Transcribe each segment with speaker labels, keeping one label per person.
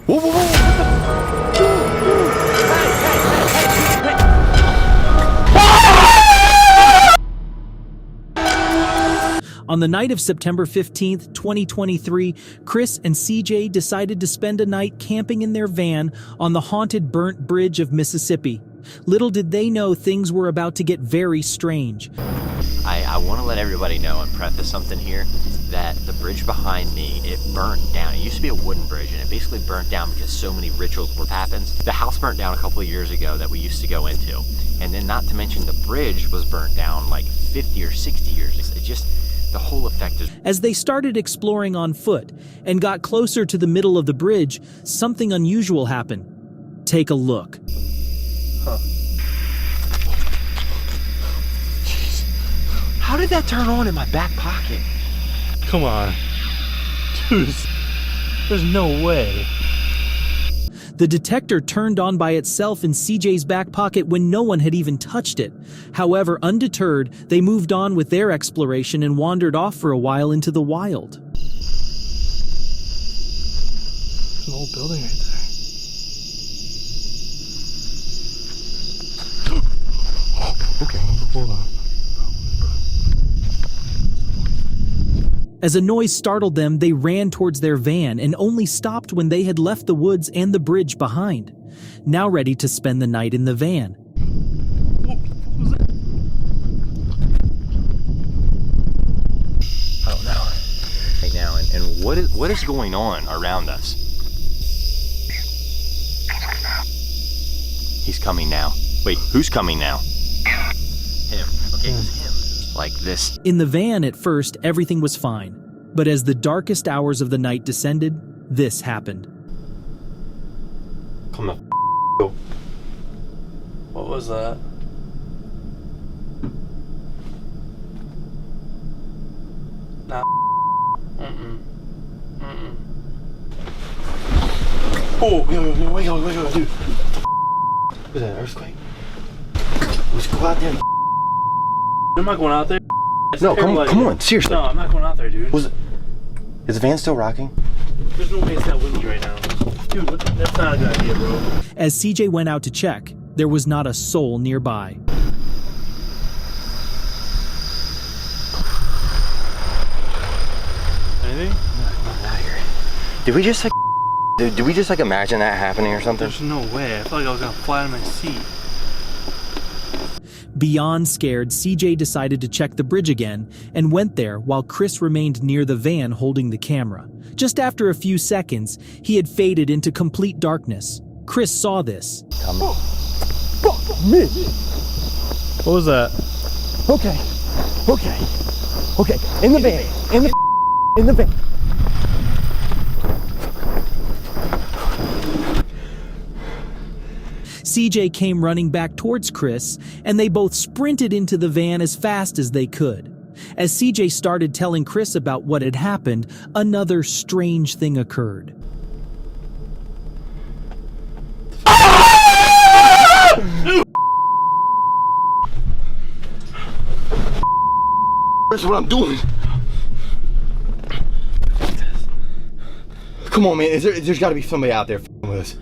Speaker 1: Whoa, whoa, whoa!
Speaker 2: On the night of September 15th, 2023, Chris and CJ decided to spend a night camping in their van on the haunted burnt bridge of Mississippi. Little did they know things were about to get very strange.
Speaker 3: I want to let everybody know and preface something here, that the bridge behind me, it burnt down. It used to be a wooden bridge, and it basically burnt down because so many rituals were happening. The house burnt down a couple of years ago that we used to go into. And then not to mention the bridge was burnt down like 50 or 60 years ago. It just, the whole effect is...
Speaker 2: As they started exploring on foot and got closer to the middle of the bridge, something unusual happened. Take a look.
Speaker 1: Huh. Jeez. How did that turn on in my back pocket?
Speaker 4: Come on. Dude, there's no way.
Speaker 2: The detector turned on by itself in CJ's back pocket when no one had even touched it. However, undeterred, they moved on with their exploration and wandered off for a while into the wild.
Speaker 4: There's an old building right there. Okay, hold on.
Speaker 2: As a noise startled them, they ran towards their van and only stopped when they had left the woods and the bridge behind. Now ready to spend the night in the van.
Speaker 3: I don't know. Right now, and what is going on around us? He's coming now. Wait, who's coming now? Him. Okay, it's him. Like this.
Speaker 2: In the van at first, everything was fine. But as the darkest hours of the night descended, this happened.
Speaker 1: Come the f***.
Speaker 4: What was that? Nah.
Speaker 1: Oh, yo, wait, dude. Was that an earthquake? Let's go out there.
Speaker 4: I'm not going out there.
Speaker 1: No, come on, seriously.
Speaker 4: No, I'm not going out there, dude.
Speaker 1: Is the van still rocking?
Speaker 4: There's no way it's that windy right now. Dude, that's not a good idea, bro.
Speaker 2: As CJ went out to check, there was not a soul nearby.
Speaker 4: Anything?
Speaker 1: Not out here. Did we just like imagine that happening or something?
Speaker 4: There's no way. I felt like I was gonna fly out of my seat.
Speaker 2: Beyond scared, CJ decided to check the bridge again and went there while Chris remained near the van holding the camera. Just after a few seconds, he had faded into complete darkness. Chris saw this.
Speaker 1: Fuck me.
Speaker 4: What was that?
Speaker 1: Okay. In the van. In the van.
Speaker 2: CJ came running back towards Chris, and they both sprinted into the van as fast as they could. As CJ started telling Chris about what had happened, another strange thing occurred.
Speaker 1: That's what I'm doing. Come on, man. There's got to be somebody out there with us.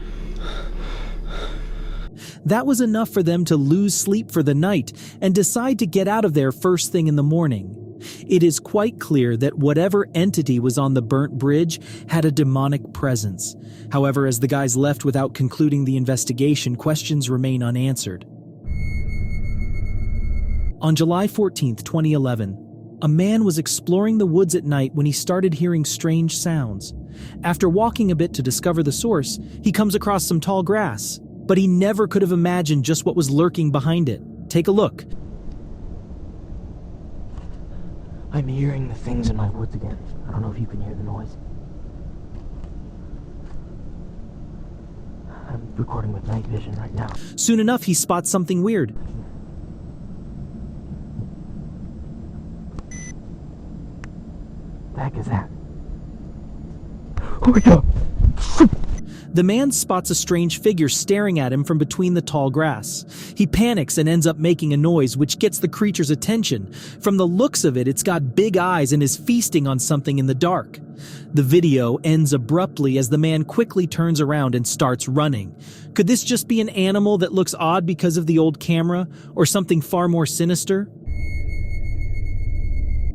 Speaker 2: That was enough for them to lose sleep for the night and decide to get out of there first thing in the morning. It is quite clear that whatever entity was on the burnt bridge had a demonic presence. However, as the guys left without concluding the investigation, questions remain unanswered. On July 14th, 2011, a man was exploring the woods at night when he started hearing strange sounds. After walking a bit to discover the source, he comes across some tall grass. But he never could have imagined just what was lurking behind it. Take a look.
Speaker 5: I'm hearing the things in my woods again. I don't know if you can hear the noise. I'm recording with night vision right now.
Speaker 2: Soon enough, he spots something weird.
Speaker 5: The heck is that? Oh my god!
Speaker 2: The man spots a strange figure staring at him from between the tall grass. He panics and ends up making a noise, which gets the creature's attention. From the looks of it, it's got big eyes and is feasting on something in the dark. The video ends abruptly as the man quickly turns around and starts running. Could this just be an animal that looks odd because of the old camera, or something far more sinister?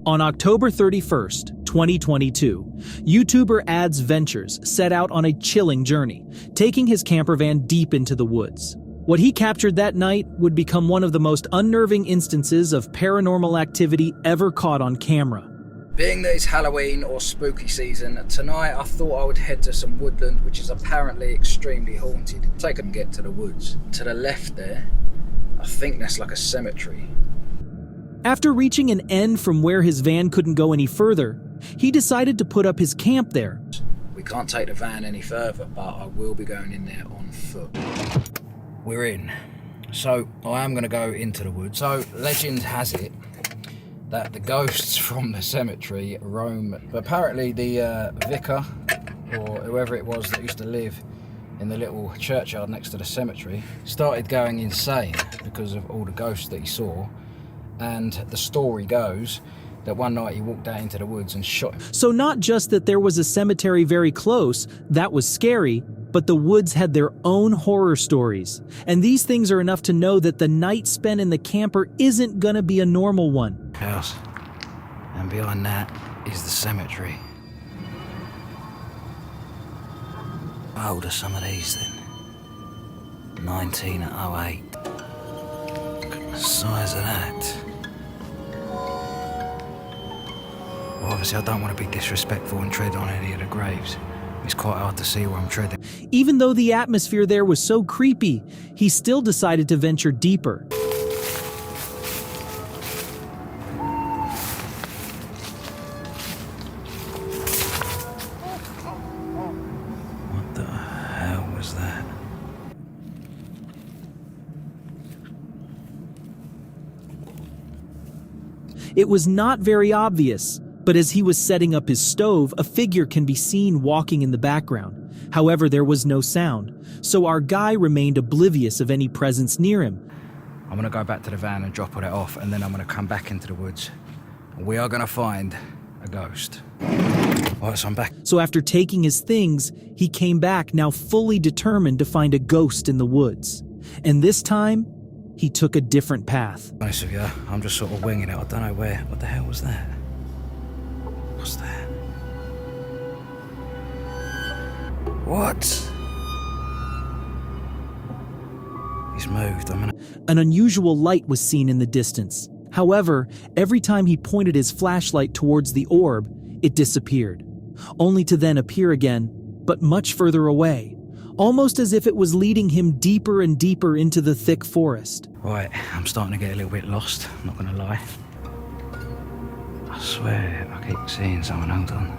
Speaker 2: On October 31st, 2022, YouTuber Ads Ventures set out on a chilling journey, taking his camper van deep into the woods. What he captured that night would become one of the most unnerving instances of paranormal activity ever caught on camera.
Speaker 6: Being that it's Halloween or spooky season, tonight I thought I would head to some woodland which is apparently extremely haunted. Take and get to the woods. To the left there, I think that's like a cemetery.
Speaker 2: After reaching an end from where his van couldn't go any further, he decided to put up his camp there.
Speaker 6: We can't take the van any further, but I will be going in there on foot. We're in. So I am going to go into the woods. So legend has it that the ghosts from the cemetery roam. But apparently the vicar, or whoever it was that used to live in the little churchyard next to the cemetery, started going insane because of all the ghosts that he saw. And the story goes that one night he walked out into the woods and shot him.
Speaker 2: So not just that there was a cemetery very close, that was scary, but the woods had their own horror stories. And these things are enough to know that the night spent in the camper isn't gonna be a normal one.
Speaker 6: House. And behind that is the cemetery. How old are some of these then? 1908. Look at the size of that. Well, obviously I don't want to be disrespectful and tread on any of the graves. It's quite hard to see where I'm treading.
Speaker 2: Even though the atmosphere there was so creepy, he still decided to venture deeper.
Speaker 6: What the hell was that?
Speaker 2: It was not very obvious, but as he was setting up his stove, a figure can be seen walking in the background. However, there was no sound, so our guy remained oblivious of any presence near him.
Speaker 6: I'm going to go back to the van and drop all that off, and then I'm going to come back into the woods. We are going to find a ghost. Alright, so I'm back.
Speaker 2: So after taking his things, he came back, now fully determined to find a ghost in the woods. And this time, he took a different path.
Speaker 6: Honest with you, I'm just sort of winging it. I don't know where. What the hell was that? What's that? What? He's moved.
Speaker 2: An unusual light was seen in the distance. However, every time he pointed his flashlight towards the orb, it disappeared, only to then appear again, but much further away, almost as if it was leading him deeper and deeper into the thick forest.
Speaker 6: Right, I'm starting to get a little bit lost, I'm not going to lie. I swear, I keep seeing someone. Hold on.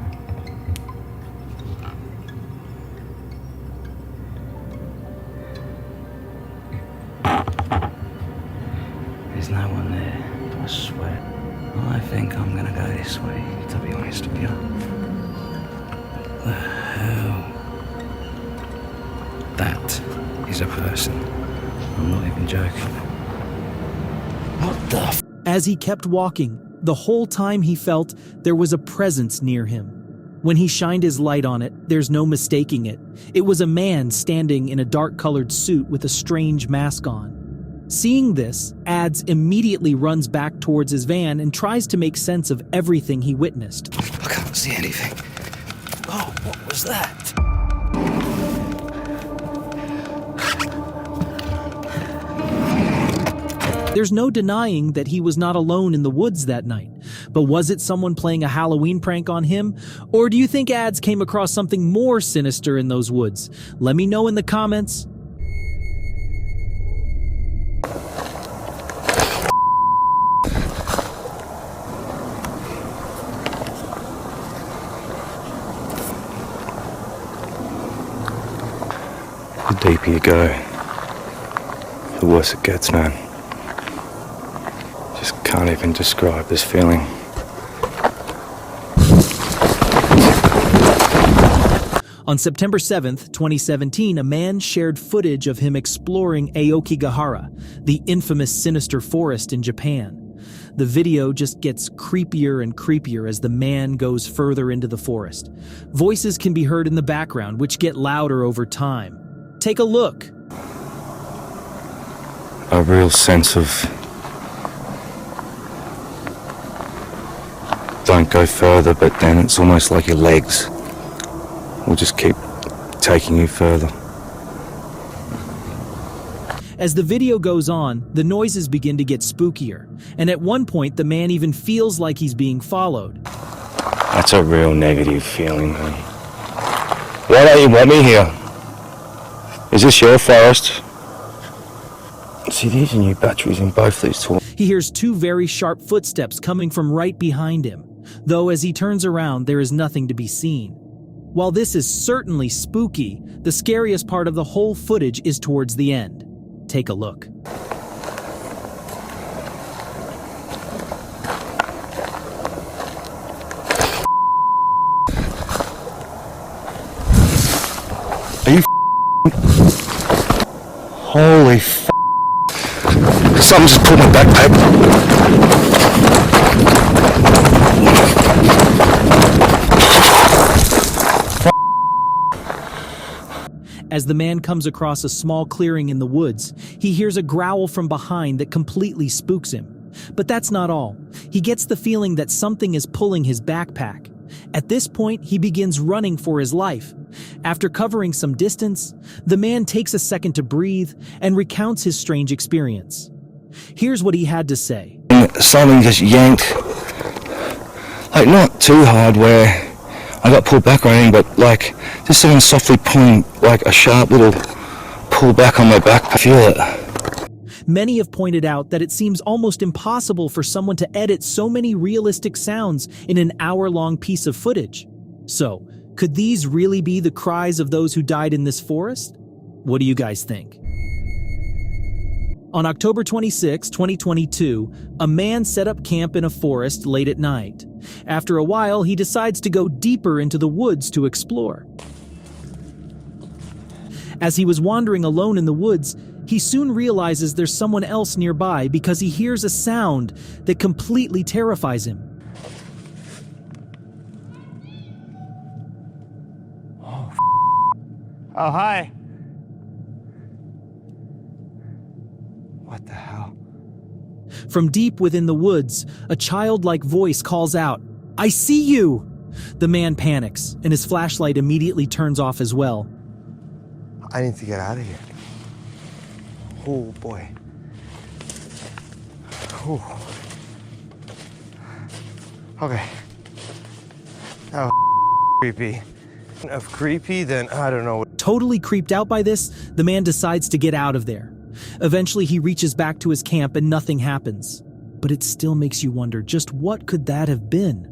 Speaker 6: There's no one there, I swear. I think I'm going to go this way, to be honest with you. What the hell? That is a person. I'm not even joking. What the f?
Speaker 2: As he kept walking, the whole time he felt there was a presence near him. When he shined his light on it, there's no mistaking it. It was a man standing in a dark-colored suit with a strange mask on. Seeing this, Ads immediately runs back towards his van and tries to make sense of everything he witnessed.
Speaker 6: I can't see anything. Oh, what was that?
Speaker 2: There's no denying that he was not alone in the woods that night. But was it someone playing a Halloween prank on him? Or do you think Ads came across something more sinister in those woods? Let me know in the comments.
Speaker 7: The deeper you go, the worse it gets, man. Just can't even describe this feeling.
Speaker 2: On September 7th, 2017, a man shared footage of him exploring Aokigahara, the infamous sinister forest in Japan. The video just gets creepier and creepier as the man goes further into the forest. Voices can be heard in the background, which get louder over time. Take a look.
Speaker 7: A real sense of don't go further, but then it's almost like your legs will just keep taking you further.
Speaker 2: As the video goes on, the noises begin to get spookier, and at one point the man even feels like he's being followed.
Speaker 7: That's a real negative feeling, man. Why don't you want me here? Is this your forest? See, these are new batteries in both these tools.
Speaker 2: He hears two very sharp footsteps coming from right behind him, though as he turns around there is nothing to be seen. While this is certainly spooky, the scariest part of the whole footage is towards the end. Take a look.
Speaker 7: Are you Holy Something just pulled my backpack.
Speaker 2: As the man comes across a small clearing in the woods, he hears a growl from behind that completely spooks him. But that's not all. He gets the feeling that something is pulling his backpack. At this point, he begins running for his life. After covering some distance, the man takes a second to breathe and recounts his strange experience. Here's what he had to say.
Speaker 7: Something just yanked, like not too hard where I got pulled back or anything, but like just someone softly pulling like a sharp little pull back on my back. I feel it.
Speaker 2: Many have pointed out that it seems almost impossible for someone to edit so many realistic sounds in an hour-long piece of footage. So, could these really be the cries of those who died in this forest? What do you guys think? On October 26, 2022, a man set up camp in a forest late at night. After a while, he decides to go deeper into the woods to explore. As he was wandering alone in the woods, he soon realizes there's someone else nearby because he hears a sound that completely terrifies him.
Speaker 8: Oh, hi. What the hell?
Speaker 2: From deep within the woods, a childlike voice calls out, "I see you!" The man panics, and his flashlight immediately turns off as well.
Speaker 8: I need to get out of here. Oh, boy. Ooh. Okay. Oh, creepy. If creepy, then I don't know.
Speaker 2: Totally creeped out by this, the man decides to get out of there. Eventually, he reaches back to his camp and nothing happens. But it still makes you wonder, just what could that have been?